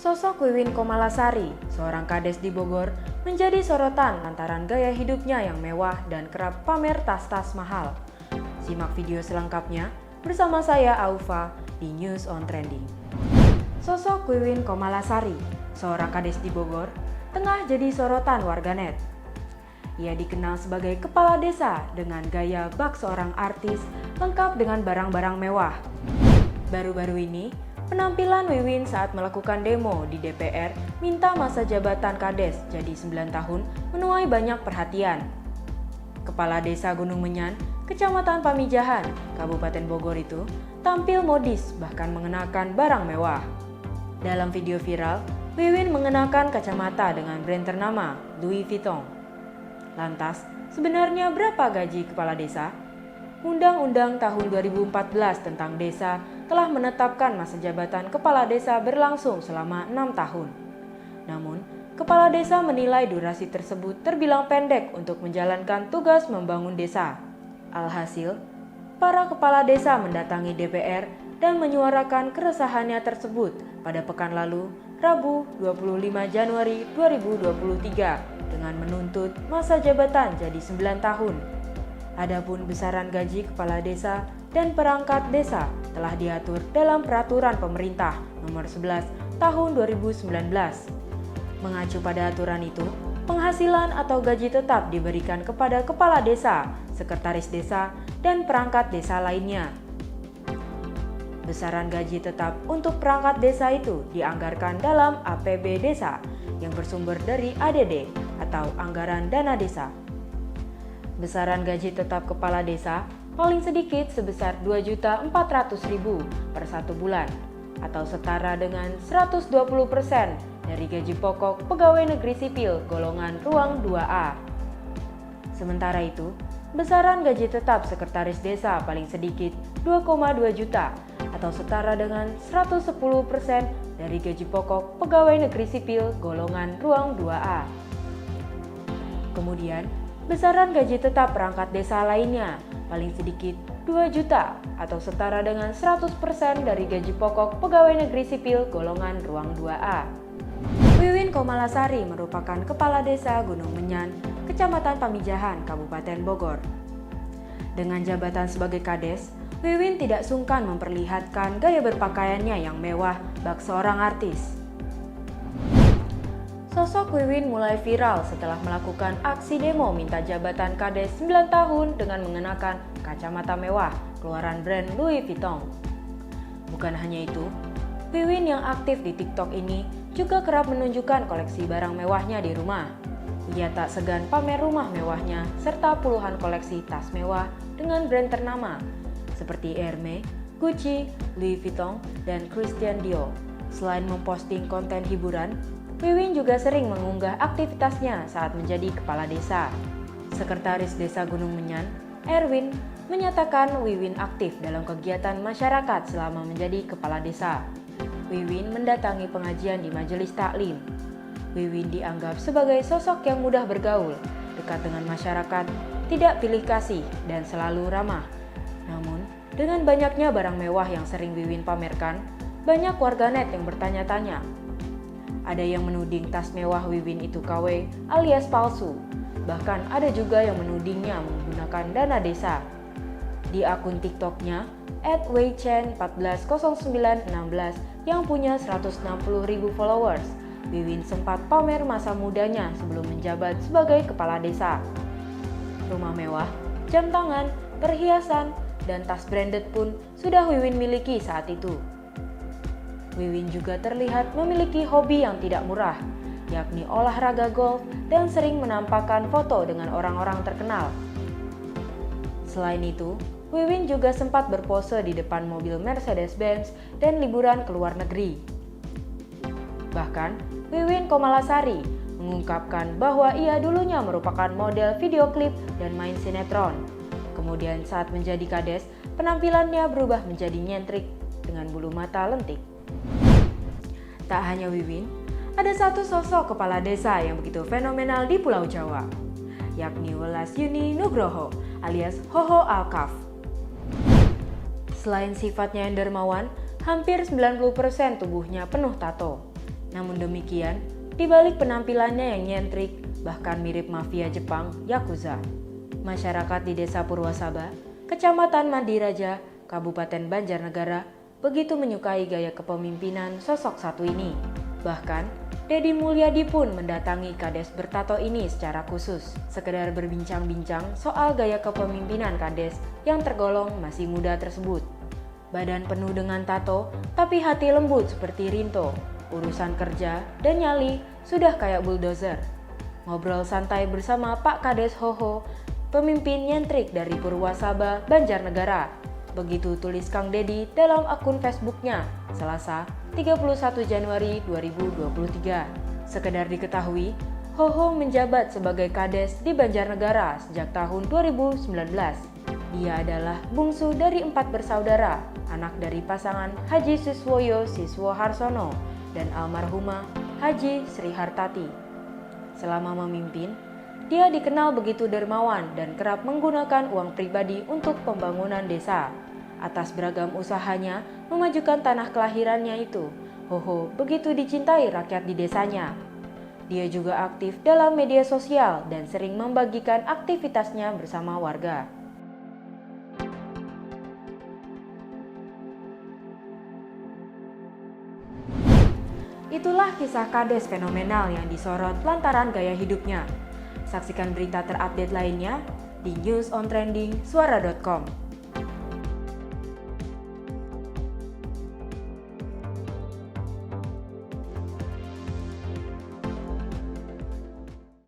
Sosok Wiwin Komalasari, seorang kades di Bogor, menjadi sorotan lantaran gaya hidupnya yang mewah dan kerap pamer tas-tas mahal. Simak video selengkapnya bersama saya Aufa di News on Trending. Sosok Wiwin Komalasari, seorang kades di Bogor, tengah jadi sorotan warganet. Ia dikenal sebagai kepala desa dengan gaya bak seorang artis lengkap dengan barang-barang mewah. Baru-baru ini, penampilan Wiwin saat melakukan demo di DPR minta masa jabatan kades jadi 9 tahun menuai banyak perhatian. Kepala Desa Gunung Menyan, Kecamatan Pamijahan, Kabupaten Bogor itu tampil modis bahkan mengenakan barang mewah. Dalam video viral, Wiwin mengenakan kacamata dengan brand ternama Louis Vuitton. Lantas, sebenarnya berapa gaji kepala desa? Undang-Undang tahun 2014 tentang desa telah menetapkan masa jabatan kepala desa berlangsung selama 6 tahun. Namun, kepala desa menilai durasi tersebut terbilang pendek untuk menjalankan tugas membangun desa. Alhasil, para kepala desa mendatangi DPR dan menyuarakan keresahannya tersebut pada pekan lalu, Rabu 25 Januari 2023 dengan menuntut masa jabatan jadi 9 tahun. Adapun besaran gaji kepala desa dan perangkat desa telah diatur dalam Peraturan Pemerintah Nomor 11 Tahun 2019. Mengacu pada aturan itu, penghasilan atau gaji tetap diberikan kepada kepala desa, sekretaris desa, dan perangkat desa lainnya. Besaran gaji tetap untuk perangkat desa itu dianggarkan dalam APB desa yang bersumber dari ADD atau Anggaran Dana Desa. Besaran gaji tetap kepala desa paling sedikit sebesar Rp2.400.000 per 1 bulan atau setara dengan 120% dari gaji pokok pegawai negeri sipil golongan ruang 2A. Sementara itu, besaran gaji tetap sekretaris desa paling sedikit 2,2 juta atau setara dengan 110% dari gaji pokok pegawai negeri sipil golongan ruang 2A. Kemudian, besaran gaji tetap perangkat desa lainnya paling sedikit 2 juta atau setara dengan 100% dari gaji pokok pegawai negeri sipil golongan ruang 2A. Wiwin Komalasari merupakan kepala desa Gunung Menyan, Kecamatan Pamijahan, Kabupaten Bogor. Dengan jabatan sebagai kades, Wiwin tidak sungkan memperlihatkan gaya berpakaiannya yang mewah bak seorang artis. Sosok Wiwin mulai viral setelah melakukan aksi demo minta jabatan kades 9 tahun dengan mengenakan kacamata mewah keluaran brand Louis Vuitton. Bukan hanya itu, Wiwin yang aktif di TikTok ini juga kerap menunjukkan koleksi barang mewahnya di rumah. Ia tak segan pamer rumah mewahnya serta puluhan koleksi tas mewah dengan brand ternama seperti Hermes, Gucci, Louis Vuitton, dan Christian Dior. Selain memposting konten hiburan, Wiwin juga sering mengunggah aktivitasnya saat menjadi kepala desa. Sekretaris Desa Gunung Menyan, Erwin, menyatakan Wiwin aktif dalam kegiatan masyarakat selama menjadi kepala desa. Wiwin mendatangi pengajian di majelis taklim. Wiwin dianggap sebagai sosok yang mudah bergaul, dekat dengan masyarakat, tidak pilih kasih, dan selalu ramah. Namun, dengan banyaknya barang mewah yang sering Wiwin pamerkan, banyak warganet yang bertanya-tanya. Ada yang menuding tas mewah Wiwin itu KW alias palsu. Bahkan ada juga yang menudingnya menggunakan dana desa. Di akun TikToknya @weichen140916 yang punya 160.000 followers, Wiwin sempat pamer masa mudanya sebelum menjabat sebagai kepala desa. Rumah mewah, jam tangan, perhiasan, dan tas branded pun sudah Wiwin miliki saat itu. Wiwin juga terlihat memiliki hobi yang tidak murah, yakni olahraga golf dan sering menampakkan foto dengan orang-orang terkenal. Selain itu, Wiwin juga sempat berpose di depan mobil Mercedes-Benz dan liburan ke luar negeri. Bahkan, Wiwin Komalasari mengungkapkan bahwa ia dulunya merupakan model video klip dan main sinetron. Kemudian saat menjadi kades, penampilannya berubah menjadi nyentrik dengan bulu mata lentik. Tak hanya Wiwin, ada satu sosok kepala desa yang begitu fenomenal di Pulau Jawa, yakni Welas Yuni Nugroho alias Hoho Alkaf. Selain sifatnya yang dermawan, hampir 90% tubuhnya penuh tato. Namun demikian, di balik penampilannya yang nyentrik, bahkan mirip mafia Jepang, Yakuza, masyarakat di Desa Purwasaba, Kecamatan Mandiraja, Kabupaten Banjarnegara, begitu menyukai gaya kepemimpinan sosok satu ini. Bahkan, Deddy Mulyadi pun mendatangi Kades bertato ini secara khusus, sekedar berbincang-bincang soal gaya kepemimpinan Kades yang tergolong masih muda tersebut. Badan penuh dengan tato, tapi hati lembut seperti Rinto. Urusan kerja dan nyali sudah kayak bulldozer. Ngobrol santai bersama Pak Kades Hoho, pemimpin nyentrik dari Purwasaba, Banjarnegara. Begitu tulis Kang Deddy dalam akun Facebooknya, Selasa 31 Januari 2023. Sekedar diketahui, Hoho menjabat sebagai Kades di Banjarnegara sejak tahun 2019. Dia adalah bungsu dari 4 bersaudara, anak dari pasangan Haji Suswoyo Siswo Harsono dan almarhumah Haji Sri Hartati. Selama memimpin, dia dikenal begitu dermawan dan kerap menggunakan uang pribadi untuk pembangunan desa. Atas beragam usahanya memajukan tanah kelahirannya itu, Hoho begitu dicintai rakyat di desanya. Dia juga aktif dalam media sosial dan sering membagikan aktivitasnya bersama warga. Itulah kisah Kades fenomenal yang disorot lantaran gaya hidupnya. Saksikan berita terupdate lainnya di News on Trending Suara.com.